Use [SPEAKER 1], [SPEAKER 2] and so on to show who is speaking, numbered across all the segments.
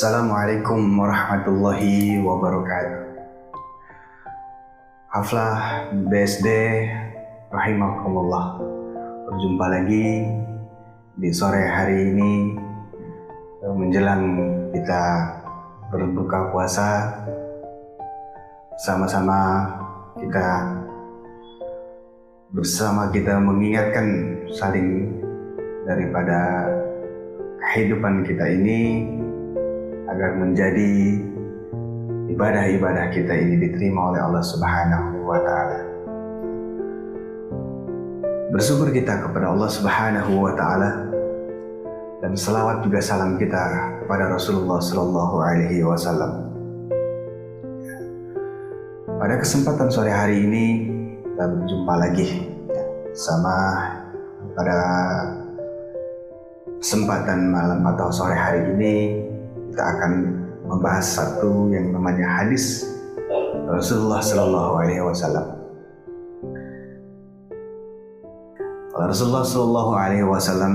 [SPEAKER 1] Assalamualaikum warahmatullahi wabarakatuh. Haflah BSD rahimakumullah. Berjumpa lagi di sore hari ini menjelang kita berbuka puasa. Sama-sama kita mengingatkan saling daripada kehidupan kita ini agar menjadi ibadah-ibadah kita ini diterima oleh Allah Subhanahu wa Ta'ala. Bersyukur kita kepada Allah Subhanahu wa Ta'ala, dan selawat juga salam kita kepada Rasulullah Sallallahu Alaihi Wasallam. Pada kesempatan sore hari ini kita berjumpa lagi sama pada kesempatan malam atau sore hari ini kita akan membahas satu yang namanya hadis Rasulullah Sallallahu Alaihi Wasallam. Rasulullah Sallallahu Alaihi Wasallam,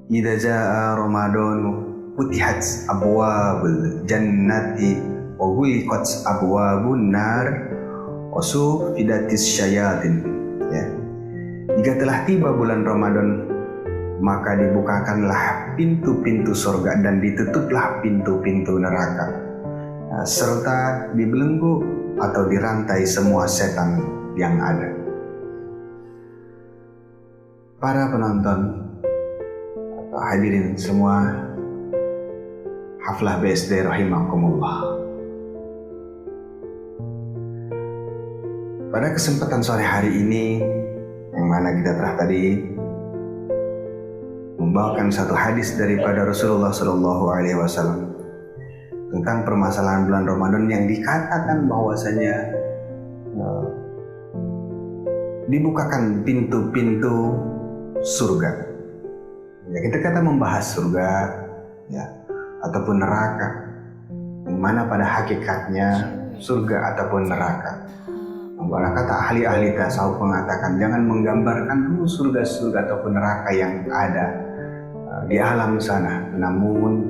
[SPEAKER 1] "Idza jaa Ramadan futihat abwabul jannati wa ghuliqat abwabun nar wa sufidatis syayatin." Ya. Jika telah tiba bulan Ramadan, maka dibukakanlah pintu-pintu surga dan ditutuplah pintu-pintu neraka, serta dibelenggu atau dirantai semua setan yang ada. Para penonton atau hadirin semua Haflah BSD rahimakumullah. Pada kesempatan sore hari ini, yang mana kita telah tadi membawakan satu hadis daripada Rasulullah Sallallahu Alaihi Wasallam tentang permasalahan bulan Ramadan yang dikatakan bahwasanya dibukakan pintu-pintu surga. Ya, kita kata membahas surga, ya, ataupun neraka, yang mana pada hakikatnya surga ataupun neraka. Para kata ahli-ahli tasawuf mengatakan jangan menggambarkan dulu surga-surga ataupun neraka yang ada di alam sana, namun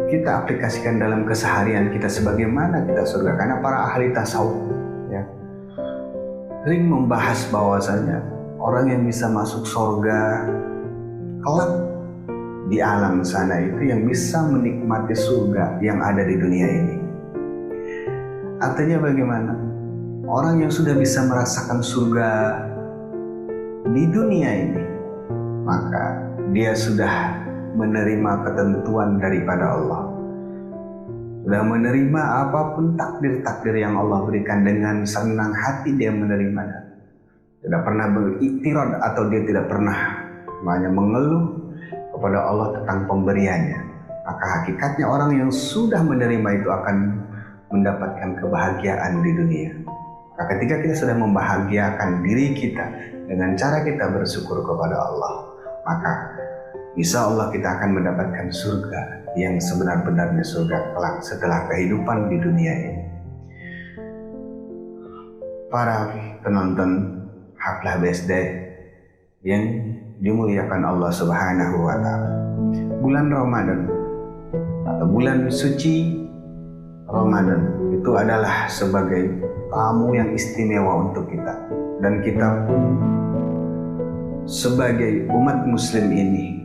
[SPEAKER 1] kita aplikasikan dalam keseharian kita sebagaimana kita surga. Karena para ahli tasawuf ya sering membahas bahwasanya orang yang bisa masuk surga kelak di alam sana itu yang bisa menikmati surga yang ada di dunia ini. Artinya bagaimana? Orang yang sudah bisa merasakan surga di dunia ini, maka dia sudah menerima ketentuan daripada Allah. Sudah menerima apapun takdir-takdir yang Allah berikan, dengan senang hati dia menerimanya. Tidak pernah beriktirad atau dia tidak pernah hanya mengeluh kepada Allah tentang pemberiannya. Maka hakikatnya orang yang sudah menerima itu akan mendapatkan kebahagiaan di dunia. Maka ketika kita sudah membahagiakan diri kita dengan cara kita bersyukur kepada Allah, maka insya Allah kita akan mendapatkan surga yang sebenar-benarnya surga kelak setelah kehidupan di dunia ini. Para penonton Haflah BSD yang dimuliakan Allah Subhanahu wa Ta'ala, bulan Ramadan atau bulan suci Ramadan itu adalah sebagai tamu yang istimewa untuk kita, dan kita pun sebagai umat muslim ini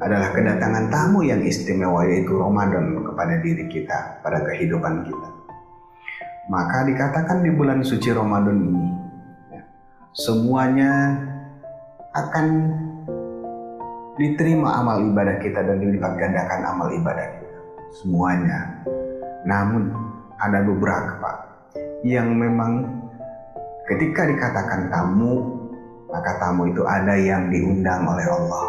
[SPEAKER 1] adalah kedatangan tamu yang istimewa, yaitu Ramadan kepada diri kita, pada kehidupan kita. Maka dikatakan di bulan suci Ramadan ini ya, semuanya akan diterima amal ibadah kita dan dilipat gandakan amal ibadah kita semuanya. Namun ada beberapa yang memang ketika dikatakan tamu, maka tamu itu ada yang diundang oleh Allah.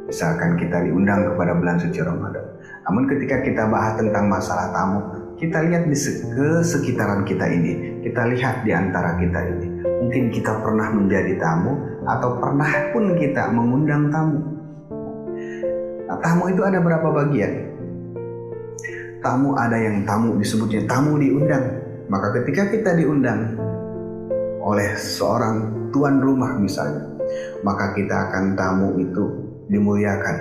[SPEAKER 1] Misalkan kita diundang kepada bulan suci Ramadan, namun ketika kita bahas tentang masalah tamu, kita lihat di sekitaran kita ini, kita lihat di antara kita ini, mungkin kita pernah menjadi tamu atau pernah pun kita mengundang tamu. Nah, tamu itu ada berapa bagian? Tamu ada yang tamu disebutnya tamu diundang. Maka ketika kita diundang oleh seorang tuan rumah misalnya, maka kita akan tamu itu dimuliakan.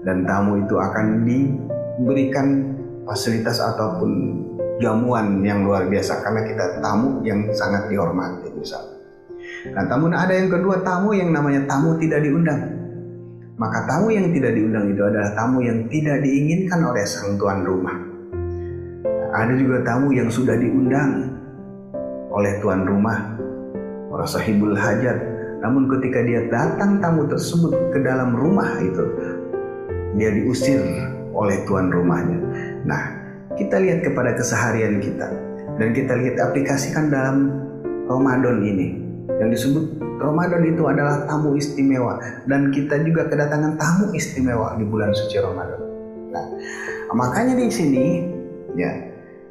[SPEAKER 1] dan tamu itu akan diberikan fasilitas ataupun jamuan yang luar biasa karena kita tamu yang sangat dihormati misalnya. Nah, namun ada yang kedua, tamu yang namanya tamu tidak diundang. Maka tamu yang tidak diundang itu adalah tamu yang tidak diinginkan oleh sang tuan rumah. Ada juga tamu yang sudah diundang oleh tuan rumah, orang sahibul hajat. Namun ketika dia datang tamu tersebut ke dalam rumah itu, dia diusir oleh tuan rumahnya. Nah, kita lihat kepada keseharian kita dan kita lihat aplikasikan dalam Ramadan ini. Yang disebut Ramadan itu adalah tamu istimewa dan kita juga kedatangan tamu istimewa di bulan suci Ramadan. Nah, makanya di sini ya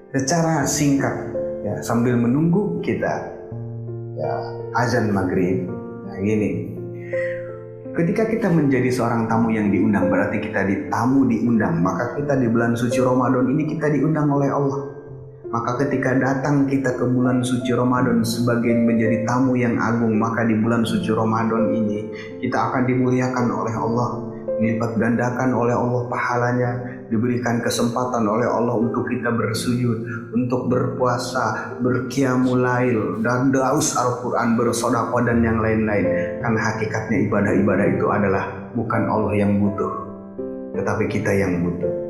[SPEAKER 1] secara singkat ya sambil menunggu kita ya azan maghrib. Nah, gini. Ketika kita menjadi seorang tamu yang diundang, berarti kita tamu diundang. Maka kita di bulan suci Ramadan ini kita diundang oleh Allah. Maka ketika datang kita ke bulan suci Ramadan sebagai menjadi tamu yang agung, maka di bulan suci Ramadan ini kita akan dimuliakan oleh Allah, dilipat gandakan oleh Allah pahalanya, diberikan kesempatan oleh Allah untuk kita bersujud, untuk berpuasa, berqiyamul lail, dan daus Al-Quran, bersedekah dan yang lain-lain. Karena hakikatnya ibadah-ibadah itu adalah bukan Allah yang butuh, tetapi kita yang butuh.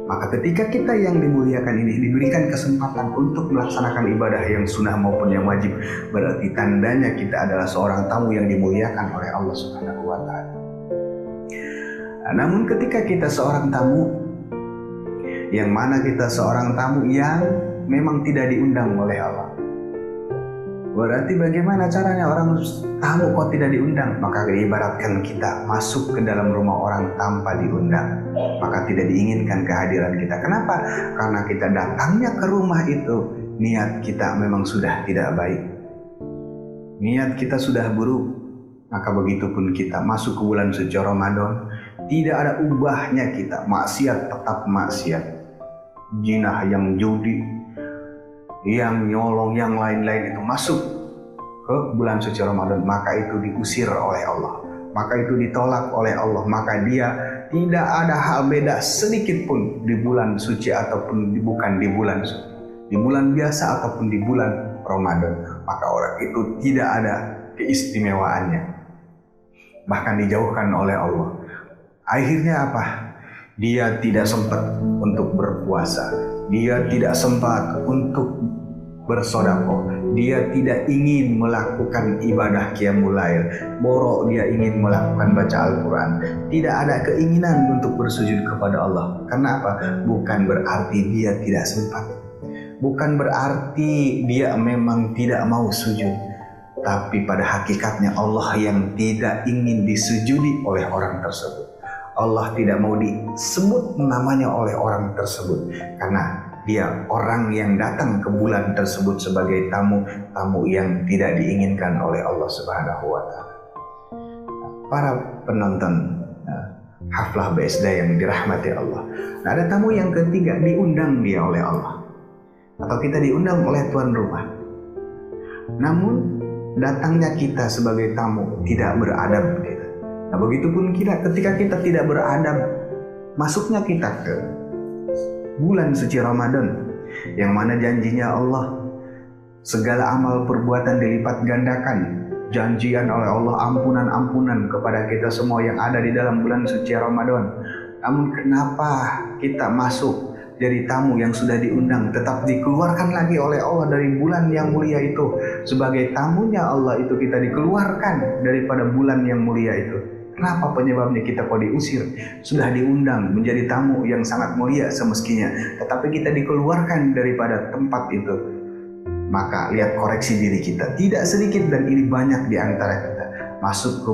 [SPEAKER 1] Maka ketika kita yang dimuliakan ini diberikan kesempatan untuk melaksanakan ibadah yang sunnah maupun yang wajib, berarti tandanya kita adalah seorang tamu yang dimuliakan oleh Allah Subhanahu wa Ta'ala. Namun ketika kita seorang tamu, yang mana kita seorang tamu yang memang tidak diundang oleh Allah, berarti bagaimana caranya orang tamu kok tidak diundang? Maka diibaratkan kita masuk ke dalam rumah orang tanpa diundang, maka tidak diinginkan kehadiran kita. Kenapa? Karena kita datangnya ke rumah itu, niat kita memang sudah tidak baik, niat kita sudah buruk. Maka begitupun kita masuk ke bulan suci Ramadan, tidak ada ubahnya kita, maksiat tetap maksiat, jinah yang judi, yang nyolong, yang lain-lain itu masuk ke bulan suci Ramadan, maka itu diusir oleh Allah, maka itu ditolak oleh Allah. Maka dia tidak ada hal beda sedikit pun di bulan suci ataupun bukan di bulan suci, di bulan biasa ataupun di bulan Ramadan, maka orang itu tidak ada keistimewaannya, bahkan dijauhkan oleh Allah. Akhirnya apa? Dia tidak sempat untuk berpuasa, dia tidak sempat untuk bersedekah, dia tidak ingin melakukan ibadah qiyamul lail, borok dia ingin melakukan baca Al-Quran, tidak ada keinginan untuk bersujud kepada Allah. Karena apa? Bukan berarti dia tidak sempat, bukan berarti dia memang tidak mau sujud, tapi pada hakikatnya Allah yang tidak ingin disujudi oleh orang tersebut. Allah tidak mau disebut namanya oleh orang tersebut karena dia orang yang datang ke bulan tersebut sebagai tamu yang tidak diinginkan oleh Allah Subhanahu wa Ta'ala. Para penonton haflah BSD yang dirahmati Allah. Nah, ada tamu yang ketiga, diundang dia oleh Allah, atau kita diundang oleh tuan rumah. Namun datangnya kita sebagai tamu tidak beradab. Nah, begitupun kita ketika kita tidak beradab, masuknya kita ke bulan suci Ramadan, yang mana janjinya Allah segala amal perbuatan dilipat gandakan, janjian oleh Allah ampunan kepada kita semua yang ada di dalam bulan suci Ramadan. Namun kenapa kita masuk dari tamu yang sudah diundang tetap dikeluarkan lagi oleh Allah dari bulan yang mulia itu? Sebagai tamunya Allah itu kita dikeluarkan daripada bulan yang mulia itu. Kenapa penyebabnya? Kita kok diusir? Sudah diundang menjadi tamu yang sangat mulia semestinya, tetapi kita dikeluarkan daripada tempat itu. Maka lihat koreksi diri kita, tidak sedikit dan ini banyak di antara kita masuk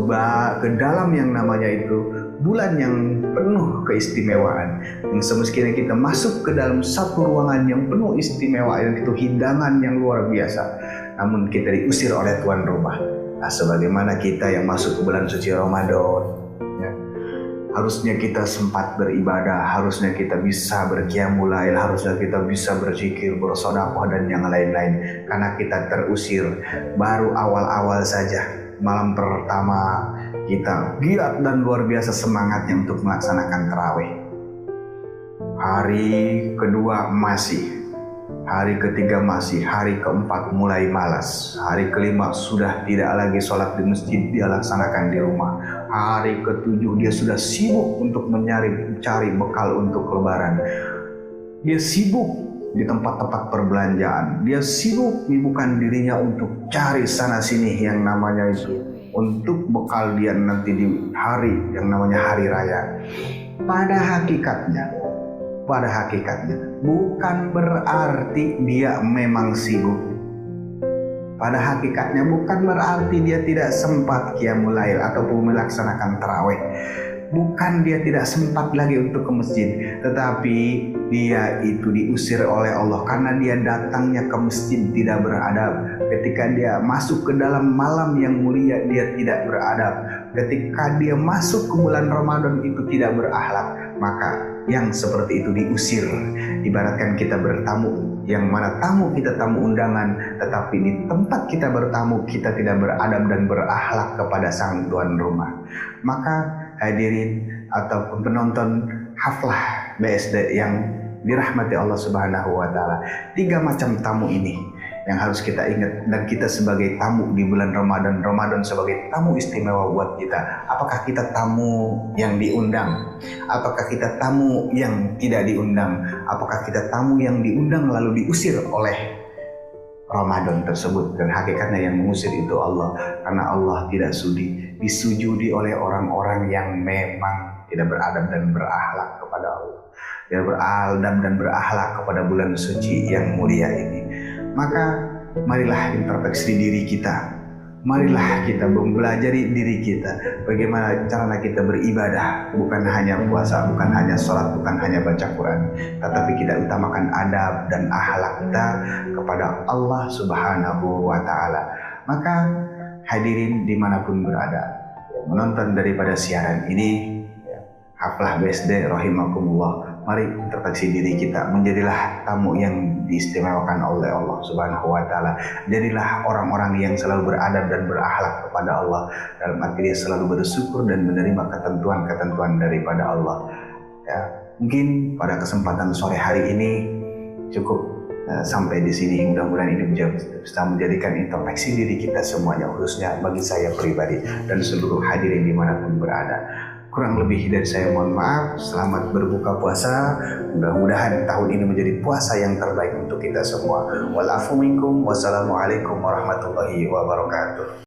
[SPEAKER 1] ke dalam yang namanya itu bulan yang penuh keistimewaan, yang semestinya kita masuk ke dalam satu ruangan yang penuh istimewa, yang itu hidangan yang luar biasa, namun kita diusir oleh tuan rumah. Nah, sebagaimana kita yang masuk ke bulan suci Ramadan, ya, harusnya kita sempat beribadah, harusnya kita bisa berqiyamul lail, harusnya kita bisa berzikir, bersedekah dan yang lain-lain. Karena kita terusir baru awal-awal saja, malam pertama kita giat dan luar biasa semangatnya untuk melaksanakan tarawih. Hari kedua masih, hari ketiga masih, hari keempat mulai malas, hari kelima sudah tidak lagi sholat di masjid, dia laksanakan di rumah. Hari ketujuh dia sudah sibuk untuk cari bekal untuk lebaran. Dia sibuk di tempat-tempat perbelanjaan, dia sibuk menyibukkan dirinya untuk cari sana sini yang namanya itu untuk bekal dia nanti di hari yang namanya hari raya. Pada hakikatnya bukan berarti dia memang sibuk. Pada hakikatnya bukan berarti dia tidak sempat qiyamul lail ataupun melaksanakan tarawih. Bukan dia tidak sempat lagi untuk ke masjid, tetapi dia itu diusir oleh Allah karena dia datangnya ke masjid tidak beradab. Ketika dia masuk ke dalam malam yang mulia, dia tidak beradab. Ketika dia masuk ke bulan Ramadan itu tidak berakhlak, maka yang seperti itu diusir. Ibaratkan kita bertamu, yang mana tamu kita tamu undangan, tetapi di tempat kita bertamu kita tidak beradab dan berakhlak kepada sang tuan rumah. Maka hadirin ataupun penonton haflah BSD yang dirahmati Allah Subhanahu wa Ta'ala, 3 macam tamu ini yang harus kita ingat, dan kita sebagai tamu di bulan Ramadan sebagai tamu istimewa buat kita. Apakah kita tamu yang diundang? Apakah kita tamu yang tidak diundang? Apakah kita tamu yang diundang lalu diusir oleh Ramadan tersebut? Dan hakikatnya yang mengusir itu Allah, karena Allah tidak sudi disujudi oleh orang-orang yang memang tidak beradab dan berakhlak kepada Allah, tidak beradab dan berakhlak kepada bulan suci yang mulia ini. Maka marilah introspeksi diri kita, marilah kita mempelajari diri kita, bagaimana cara kita beribadah, bukan hanya puasa, bukan hanya sholat, bukan hanya baca Quran, tetapi kita utamakan adab dan akhlak kita kepada Allah Subhanahu wa Ta'ala. Maka hadirin dimanapun berada, menonton daripada siaran ini, haflah BSD rahimakumullah, mari introspeksi diri kita, menjadilah tamu yang diistimewakan oleh Allah Subhanahu wa Ta'ala. Jadilah orang-orang yang selalu beradab dan berakhlak kepada Allah, dalam arti dia selalu bersyukur dan menerima ketentuan-ketentuan daripada Allah. Ya, mungkin pada kesempatan sore hari ini cukup sampai di sini. Mudah-mudahan ini bisa menjadikan introspeksi diri kita semuanya, khususnya bagi saya pribadi dan seluruh hadirin dimanapun berada. Kurang lebih dari saya mohon maaf. Selamat berbuka puasa. Mudah-mudahan tahun ini menjadi puasa yang terbaik untuk kita semua. Wal afu minkum. Wassalamualaikum warahmatullahi wabarakatuh.